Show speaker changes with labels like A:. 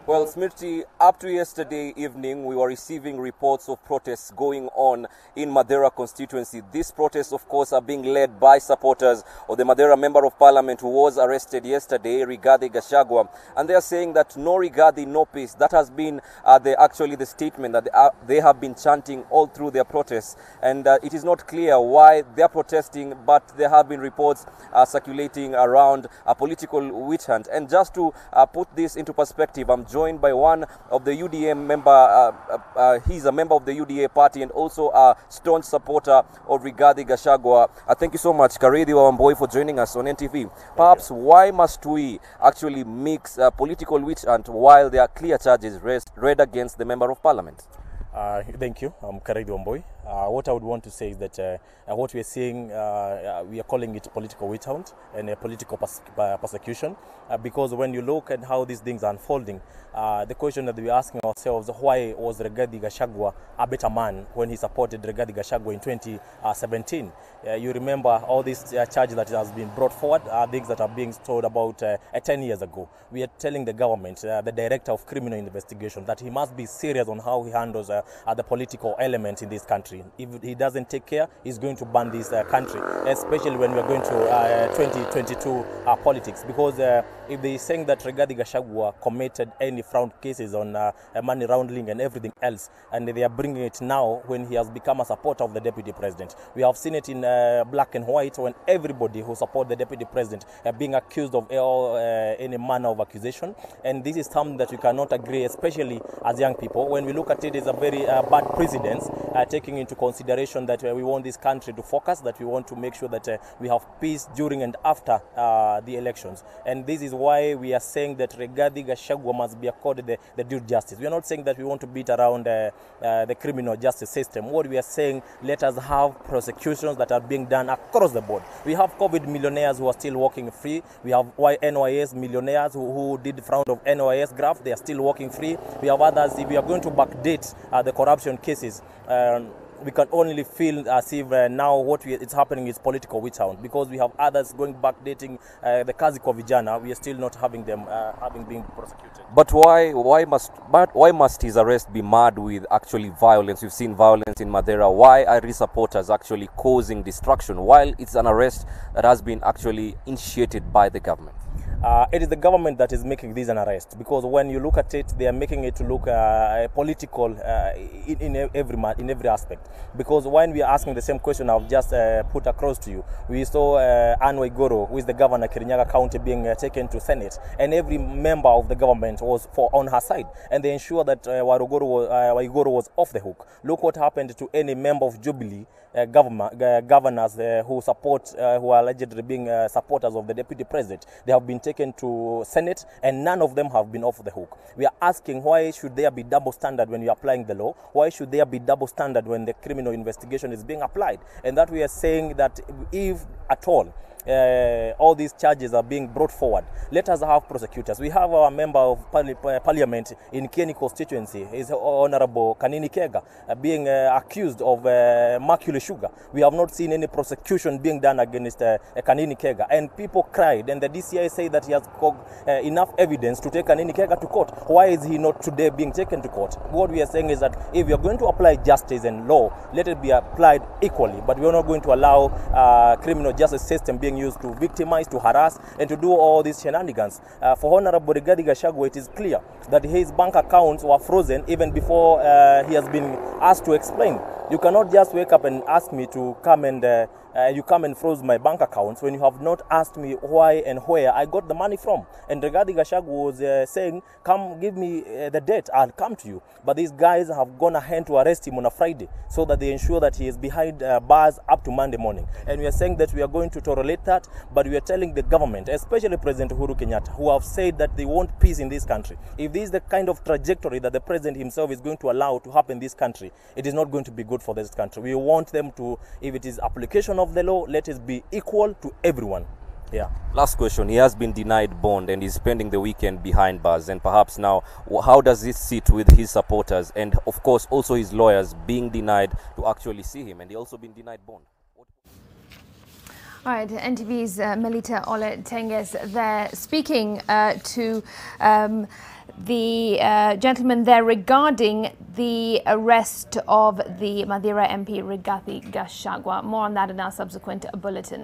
A: Well, Smirti, up to yesterday evening, we were receiving reports of protests going on in Mathira constituency. These protests, of course, are being led by supporters of the Mathira Member of Parliament who was arrested yesterday, Rigathi Gachagua. And they are saying that no Rigathi, no peace. That has been the statement that they have been chanting all through their protests. And it is not clear why they are protesting, but there have been reports circulating around a political witch hunt. And just to put this into perspective, I'm joined by one of the UDA member. He's a member of the UDA party and also a staunch supporter of Rigathi Gachagua. Thank you so much, Karidhi Wamboi, for joining us on NTV. Perhaps why must we actually mix political witch hunt while there are clear charges read against the Member of Parliament?
B: Thank you. I'm Karidhi Wamboi. What I would want to say is that what we are seeing, we are calling it political witch hunt and a political persecution. Because when you look at how these things are unfolding, the question that we are asking ourselves, why was Rigathi Gachagua a better man when he supported Rigathi Gachagua in 2017? You remember all these charges that has been brought forward, things that are being told about 10 years ago. We are telling the government, the Director of Criminal Investigation, that he must be serious on how he handles the political elements in this country. If he doesn't take care, he's going to ban this country, especially when we're going to 2022 politics. Because if they're saying that Rigathi Gachagua committed any fraud cases on money laundering and everything else, and they are bringing it now when he has become a supporter of the Deputy President. We have seen it in black and white when everybody who support the Deputy President are being accused of any manner of accusation. And this is something that we cannot agree, especially as young people. When we look at it, it's a very bad precedence, taking into consideration that we want this country to focus, that we want to make sure that we have peace during and after the elections. And this is why we are saying that Rigathi Gachagua must be accorded the due justice. We are not saying that we want to beat around the criminal justice system. What we are saying, let us have prosecutions that are being done across the board. We have COVID millionaires who are still walking free. We have NYS millionaires who did fraud of NYS graft. They are still walking free. We have others. If we are going to backdate the corruption cases, we can only feel as if now what it's happening is political witch hunt, because we have others going back dating the Kaziko Vijana. We are still not having them having been prosecuted.
A: But why must his arrest be marred with actually violence? We've seen violence in Mathira. Why are his supporters actually causing destruction while it's an arrest that has been actually initiated by the government?
B: It is the government that is making this an arrest, because when you look at it, they are making it to look political in every aspect. Because when we are asking the same question I've just put across to you, we saw Anne Waiguru, who is the governor of Kirinyaga County, being taken to Senate, and every member of the government was on her side, and they ensured that Waiguru was off the hook. Look what happened to any member of Jubilee governors who are allegedly being supporters of the Deputy President. They have been taken to Senate, and none of them have been off the hook. We are asking, why should there be double standard when you are applying the law? Why should there be double standard when the criminal investigation is being applied? And that we are saying that if at all these charges are being brought forward, let us have prosecutors. We have our member of parliament in Kieni constituency, is Honorable Kanini Kega, being accused of mercury sugar. We have not seen any prosecution being done against Kanini Kega, and people cried, and the DCI say that he has enough evidence to take Kanini Kega to court. Why is he not today being taken to court? What we are saying is that if you are going to apply justice and law, let it be applied equally, but we are not going to allow criminal justice system being used to victimize, to harass, and to do all these shenanigans. For Honorable Rigathi Gachagua, it is clear that his bank accounts were frozen even before he has been asked to explain. You cannot just wake up and ask me to come and you come and froze my bank accounts when you have not asked me why and where I got the money from. And Rigathi Gachagua was saying, come give me the date, I'll come to you. But these guys have gone ahead to arrest him on a Friday so that they ensure that he is behind bars up to Monday morning. And we are saying that we are going to tolerate that, but we are telling the government, especially President Uhuru Kenyatta, who have said that they want peace in this country. If this is the kind of trajectory that the president himself is going to allow to happen in this country, it is not going to be good for this country. We want them to, if it is application of the law, let it be equal to everyone. Yeah.
A: Last question. He has been denied bond and is spending the weekend behind bars. And perhaps now, how does this sit with his supporters and, of course, also his lawyers being denied to actually see him? And he also been denied bond.
C: All right, NTV's Melita Ole Tenges there speaking to the gentleman there regarding the arrest of the Mathira MP Rigathi Gachagua. More on that in our subsequent bulletin.